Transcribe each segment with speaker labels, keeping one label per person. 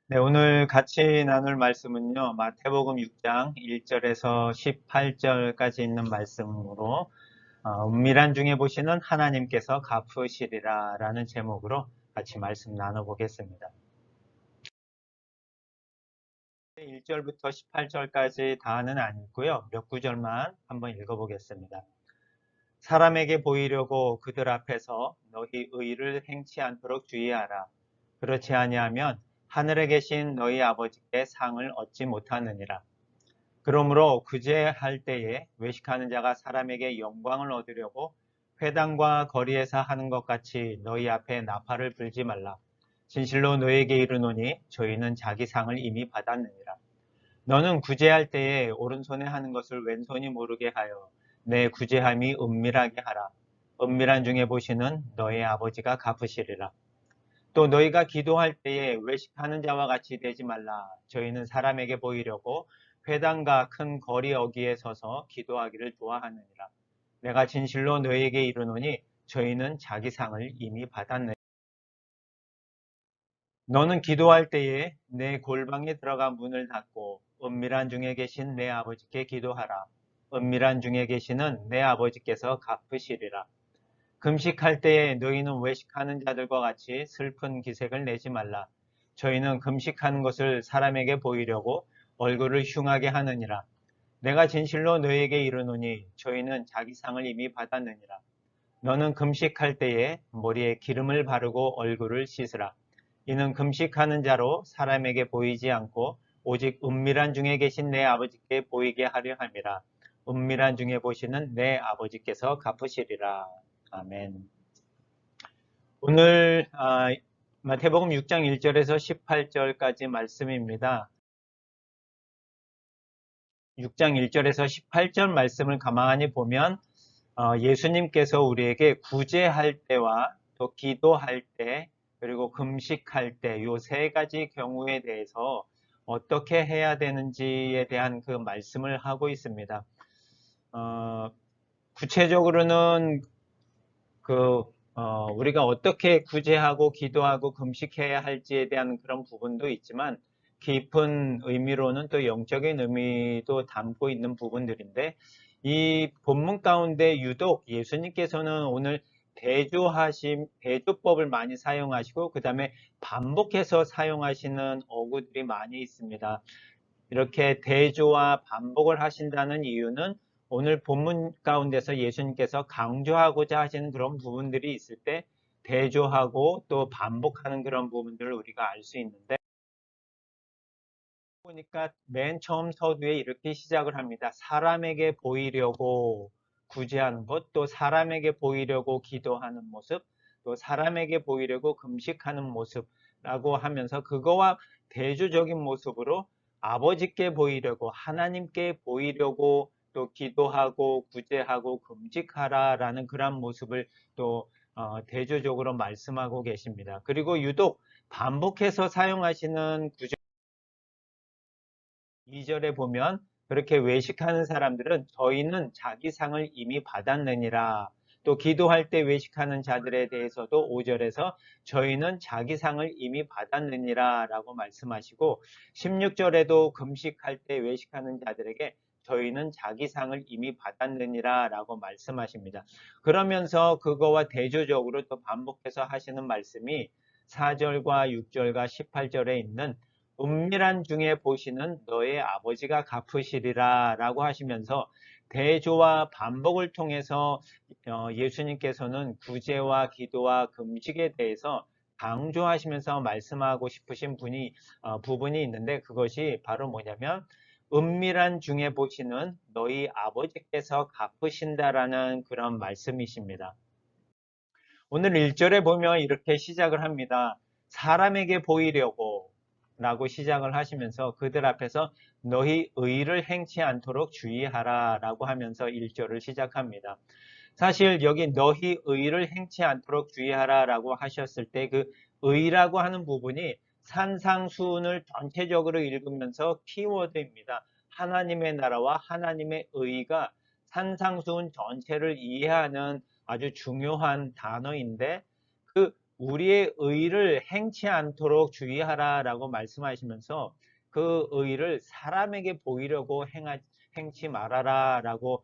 Speaker 1: 네, 오늘 같이 나눌 말씀은요, 마태복음 6장 1절에서 18절까지 있는 말씀으로, 은밀한 중에 보시는 하나님께서 갚으시리라 라는 제목으로 같이 말씀 나눠보겠습니다. 1절부터 18절까지 다는 아니고요, 몇 구절만 한번 읽어보겠습니다. 사람에게 보이려고 그들 앞에서 너희 의를 행치 않도록 주의하라. 그렇지 아니하면 하늘에 계신 너희 아버지께 상을 얻지 못하느니라. 그러므로 구제할 때에 외식하는 자가 사람에게 영광을 얻으려고 회당과 거리에서 하는 것 같이 너희 앞에 나팔을 불지 말라. 진실로 너에게 이르노니 저희는 자기 상을 이미 받았느니라. 너는 구제할 때에 오른손에 하는 것을 왼손이 모르게 하여 내 구제함이 은밀하게 하라. 은밀한 중에 보시는 너의 아버지가 갚으시리라. 또 너희가 기도할 때에 외식하는 자와 같이 되지 말라. 저희는 사람에게 보이려고 회당과 큰 거리 어귀에 서서 기도하기를 좋아하느니라. 내가 진실로 너희에게 이르노니 저희는 자기 상을 이미 받았느니라. 너는 기도할 때에 내 골방에 들어가 문을 닫고 은밀한 중에 계신 내 아버지께 기도하라. 은밀한 중에 계시는 내 아버지께서 갚으시리라. 금식할 때에 너희는 외식하는 자들과 같이 슬픈 기색을 내지 말라. 저희는 금식하는 것을 사람에게 보이려고 얼굴을 흉하게 하느니라. 내가 진실로 너희에게 이르노니 저희는 자기 상을 이미 받았느니라. 너는 금식할 때에 머리에 기름을 바르고 얼굴을 씻으라. 이는 금식하는 자로 사람에게 보이지 않고 오직 은밀한 중에 계신 내 아버지께 보이게 하려 함이라. 은밀한 중에 보시는 내 아버지께서 갚으시리라. 아멘. 오늘 마태복음 6장 1절에서 18절까지 말씀입니다. 6장 1절에서 18절 말씀을 가만히 보면 예수님께서 우리에게 구제할 때와 또 기도할 때 그리고 금식할 때 요 세 가지 경우에 대해서 어떻게 해야 되는지에 대한 그 말씀을 하고 있습니다. 구체적으로는 우리가 어떻게 구제하고 기도하고 금식해야 할지에 대한 그런 부분도 있지만 깊은 의미로는 또 영적인 의미도 담고 있는 부분들인데 이 본문 가운데 유독 예수님께서는 오늘 대조법을 많이 사용하시고 그 다음에 반복해서 사용하시는 어구들이 많이 있습니다. 이렇게 대조와 반복을 하신다는 이유는 오늘 본문 가운데서 예수님께서 강조하고자 하시는 그런 부분들이 있을 때 대조하고 또 반복하는 그런 부분들을 우리가 알 수 있는데 보니까 맨 처음 서두에 이렇게 시작을 합니다. 사람에게 보이려고 구제하는 것, 또 사람에게 보이려고 기도하는 모습, 또 사람에게 보이려고 금식하는 모습라고 하면서 그거와 대조적인 모습으로 아버지께 보이려고 하나님께 보이려고 또 기도하고 구제하고 금식하라라는 그런 모습을 또 대조적으로 말씀하고 계십니다. 그리고 유독 반복해서 사용하시는 구절 2절에 보면 그렇게 외식하는 사람들은 저희는 자기 상을 이미 받았느니라. 또 기도할 때 외식하는 자들에 대해서도 5절에서 저희는 자기 상을 이미 받았느니라 라고 말씀하시고 16절에도 금식할 때 외식하는 자들에게 저희는 자기 상을 이미 받았느니라 라고 말씀하십니다. 그러면서 그거와 대조적으로 또 반복해서 하시는 말씀이 4절과 6절과 18절에 있는 은밀한 중에 보시는 너의 아버지가 갚으시리라 라고 하시면서 대조와 반복을 통해서 예수님께서는 구제와 기도와 금식에 대해서 강조하시면서 말씀하고 싶으신 부분이 있는데 그것이 바로 뭐냐면 은밀한 중에 보시는 너희 아버지께서 갚으신다라는 그런 말씀이십니다. 오늘 1절에 보면 이렇게 시작을 합니다. 사람에게 보이려고 라고 시작을 하시면서 그들 앞에서 너희 의를 행치 않도록 주의하라 라고 하면서 1절을 시작합니다. 사실 여기 너희 의를 행치 않도록 주의하라 라고 하셨을 때 그 의라고 하는 부분이 산상수훈을 전체적으로 읽으면서 키워드입니다. 하나님의 나라와 하나님의 의가 산상수훈 전체를 이해하는 아주 중요한 단어인데 그 우리의 의를 행치 않도록 주의하라라고 말씀하시면서 그 의를 사람에게 보이려고 행치 말아라라고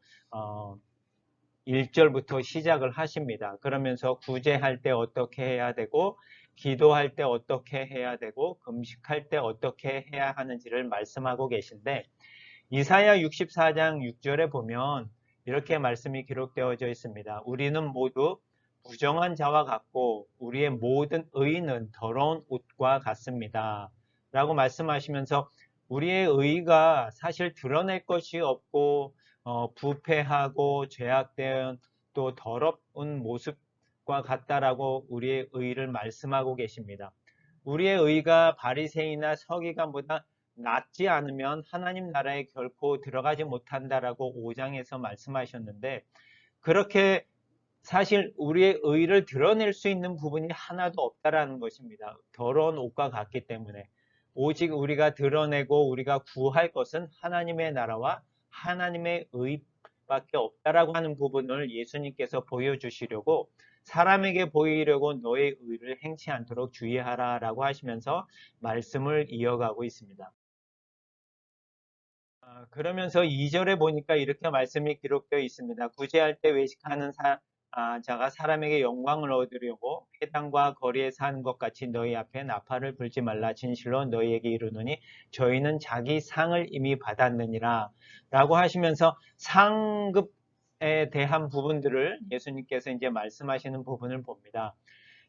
Speaker 1: 1절부터 시작을 하십니다. 그러면서 구제할 때 어떻게 해야 되고 기도할 때 어떻게 해야 되고 금식할 때 어떻게 해야 하는지를 말씀하고 계신데 이사야 64장 6절에 보면 이렇게 말씀이 기록되어져 있습니다. 우리는 모두 부정한 자와 같고 우리의 모든 의는 더러운 옷과 같습니다. 라고 말씀하시면서 우리의 의가 사실 드러낼 것이 없고 부패하고 죄악된 또 더러운 모습과 같다라고 우리의 의를 말씀하고 계십니다. 우리의 의가 바리새인이나 서기관보다 낫지 않으면 하나님 나라에 결코 들어가지 못한다라고 5장에서 말씀하셨는데 그렇게 사실 우리의 의를 드러낼 수 있는 부분이 하나도 없다라는 것입니다. 더러운 옷과 같기 때문에 오직 우리가 드러내고 우리가 구할 것은 하나님의 나라와 하나님의 의밖에 없다라고 하는 부분을 예수님께서 보여주시려고 사람에게 보이려고 너의 의를 행치 않도록 주의하라라고 하시면서 말씀을 이어가고 있습니다. 그러면서 2절에 보니까 이렇게 말씀이 기록되어 있습니다. 구제할 때 외식하는 자가 사람에게 영광을 얻으려고 회당과 거리에서 하는 것 같이 너희 앞에 나팔을 불지 말라. 진실로 너희에게 이르노니 저희는 자기 상을 이미 받았느니라 라고 하시면서 상급에 대한 부분들을 예수님께서 이제 말씀하시는 부분을 봅니다.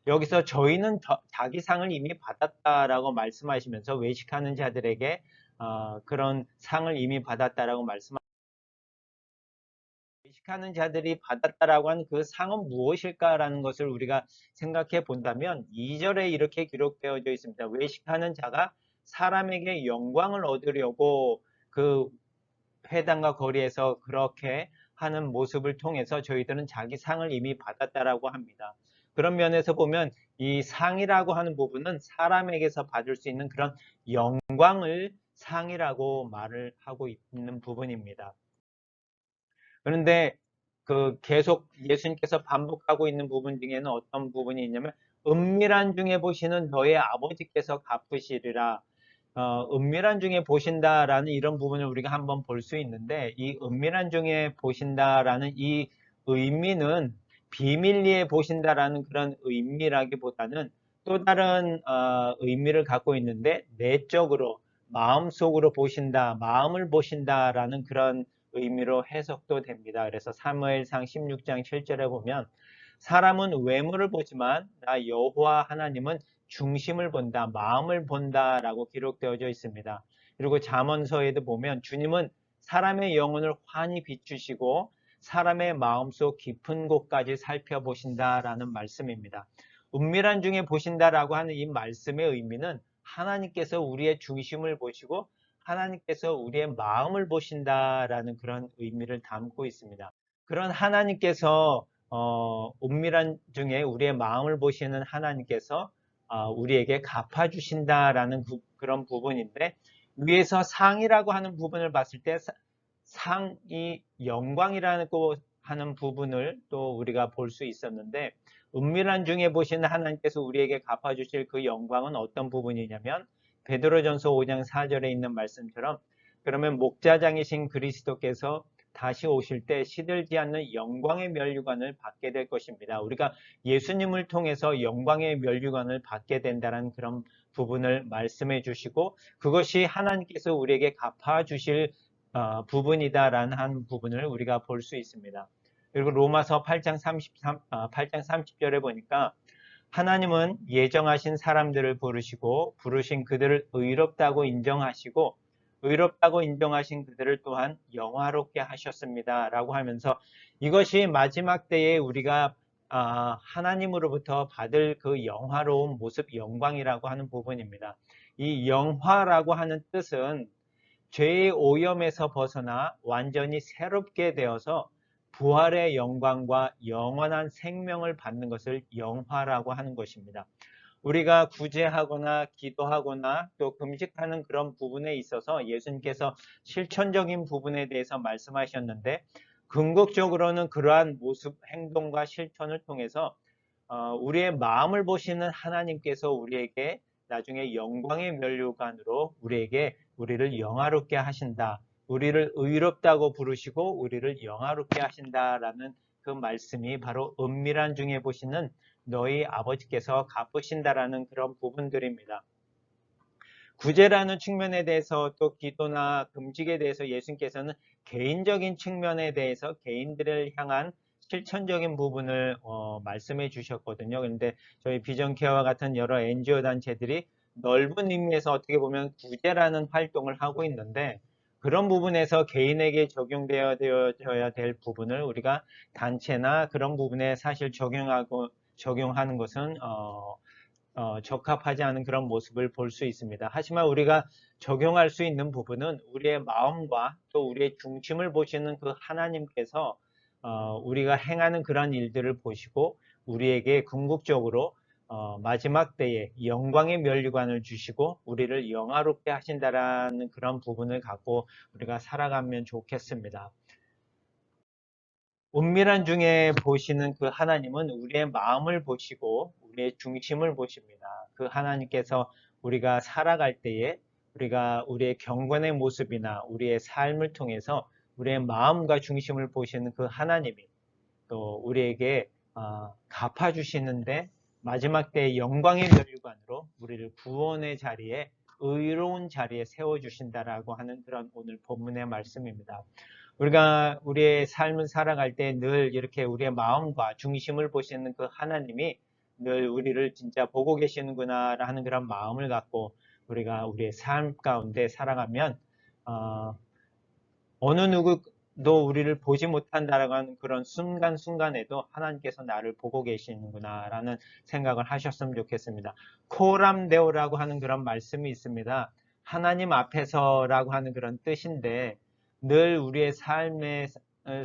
Speaker 1: 여기서 저희는 자기 상을 이미 받았다라고 말씀하시면서 외식하는 자들에게 그런 상을 이미 받았다라고 외식하는 자들이 받았다라고 하는 그 상은 무엇일까라는 것을 우리가 생각해 본다면 2절에 이렇게 기록되어져 있습니다. 외식하는 자가 사람에게 영광을 얻으려고 그 회당과 거리에서 그렇게 하는 모습을 통해서 저희들은 자기 상을 이미 받았다라고 합니다. 그런 면에서 보면 이 상이라고 하는 부분은 사람에게서 받을 수 있는 그런 영광을 상이라고 말을 하고 있는 부분입니다. 그런데 그 계속 예수님께서 반복하고 있는 부분 중에는 어떤 부분이 있냐면 은밀한 중에 보시는 너의 아버지께서 갚으시리라. 은밀한 중에 보신다라는 이런 부분을 우리가 한번 볼 수 있는데 이 은밀한 중에 보신다라는 이 의미는 비밀리에 보신다라는 그런 의미라기보다는 또 다른 의미를 갖고 있는데 내적으로 마음속으로 보신다, 마음을 보신다라는 그런 의미로 해석도 됩니다. 그래서 사무엘상 16장 7절에 보면 사람은 외모를 보지만 나 여호와 하나님은 중심을 본다, 마음을 본다라고 기록되어져 있습니다. 그리고 잠언서에도 보면 주님은 사람의 영혼을 환히 비추시고 사람의 마음속 깊은 곳까지 살펴보신다라는 말씀입니다. 은밀한 중에 보신다라고 하는 이 말씀의 의미는 하나님께서 우리의 중심을 보시고 하나님께서 우리의 마음을 보신다라는 그런 의미를 담고 있습니다. 그런 하나님께서 은밀한 중에 우리의 마음을 보시는 하나님께서 우리에게 갚아주신다라는 그런 부분인데 위에서 상이라고 하는 부분을 봤을 때 상이 영광이라고 하는 부분을 또 우리가 볼 수 있었는데 은밀한 중에 보시는 하나님께서 우리에게 갚아주실 그 영광은 어떤 부분이냐면 베드로전서 5장 4절에 있는 말씀처럼 그러면 목자장이신 그리스도께서 다시 오실 때 시들지 않는 영광의 면류관을 받게 될 것입니다. 우리가 예수님을 통해서 영광의 면류관을 받게 된다는 그런 부분을 말씀해 주시고 그것이 하나님께서 우리에게 갚아 주실 부분이다라는 한 부분을 우리가 볼 수 있습니다. 그리고 로마서 8장 30절에 보니까 하나님은 예정하신 사람들을 부르신 그들을 의롭다고 인정하시고 의롭다고 인정하신 그들을 또한 영화롭게 하셨습니다. 라고 하면서 이것이 마지막 때에 우리가 하나님으로부터 받을 그 영화로운 모습, 영광이라고 하는 부분입니다. 이 영화라고 하는 뜻은 죄의 오염에서 벗어나 완전히 새롭게 되어서 부활의 영광과 영원한 생명을 받는 것을 영화라고 하는 것입니다. 우리가 구제하거나 기도하거나 또 금식하는 그런 부분에 있어서 예수님께서 실천적인 부분에 대해서 말씀하셨는데 궁극적으로는 그러한 모습, 행동과 실천을 통해서 우리의 마음을 보시는 하나님께서 우리에게 나중에 영광의 면류관으로 우리를 영화롭게 하신다. 우리를 의롭다고 부르시고 우리를 영화롭게 하신다라는 그 말씀이 바로 은밀한 중에 보시는 너희 아버지께서 갚으신다라는 그런 부분들입니다. 구제라는 측면에 대해서 또 기도나 금식에 대해서 예수님께서는 개인적인 측면에 대해서 개인들을 향한 실천적인 부분을 말씀해 주셨거든요. 그런데 저희 비전케어와 같은 여러 NGO 단체들이 넓은 의미에서 어떻게 보면 구제라는 활동을 하고 있는데 그런 부분에서 개인에게 적용되어야 될 부분을 우리가 단체나 그런 부분에 사실 적용하는 것은 적합하지 않은 그런 모습을 볼 수 있습니다. 하지만 우리가 적용할 수 있는 부분은 우리의 마음과 또 우리의 중심을 보시는 그 하나님께서 우리가 행하는 그런 일들을 보시고 우리에게 궁극적으로 마지막 때에 영광의 면류관을 주시고 우리를 영화롭게 하신다라는 그런 부분을 갖고 우리가 살아가면 좋겠습니다. 은밀한 중에 보시는 그 하나님은 우리의 마음을 보시고 우리의 중심을 보십니다. 그 하나님께서 우리가 살아갈 때에 우리가 우리의 경건의 모습이나 우리의 삶을 통해서 우리의 마음과 중심을 보시는 그 하나님이 또 우리에게 갚아주시는데 마지막 때의 영광의 면류관으로 우리를 구원의 자리에 의로운 자리에 세워주신다라고 하는 그런 오늘 본문의 말씀입니다. 우리가 우리의 삶을 살아갈 때 늘 이렇게 우리의 마음과 중심을 보시는 그 하나님이 늘 우리를 진짜 보고 계시는구나 하는 그런 마음을 갖고 우리가 우리의 삶 가운데 살아가면 어느 누구도 우리를 보지 못한다라고 하는 그런 순간순간에도 하나님께서 나를 보고 계시는구나 라는 생각을 하셨으면 좋겠습니다. 코람데오라고 하는 그런 말씀이 있습니다. 하나님 앞에서라고 하는 그런 뜻인데 늘 우리의 삶에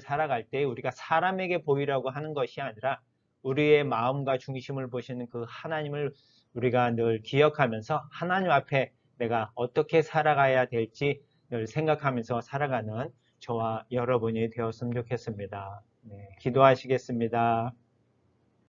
Speaker 1: 살아갈 때 우리가 사람에게 보이려고 하는 것이 아니라 우리의 마음과 중심을 보시는 그 하나님을 우리가 늘 기억하면서 하나님 앞에 내가 어떻게 살아가야 될지 늘 생각하면서 살아가는 저와 여러분이 되었으면 좋겠습니다. 네, 기도하시겠습니다.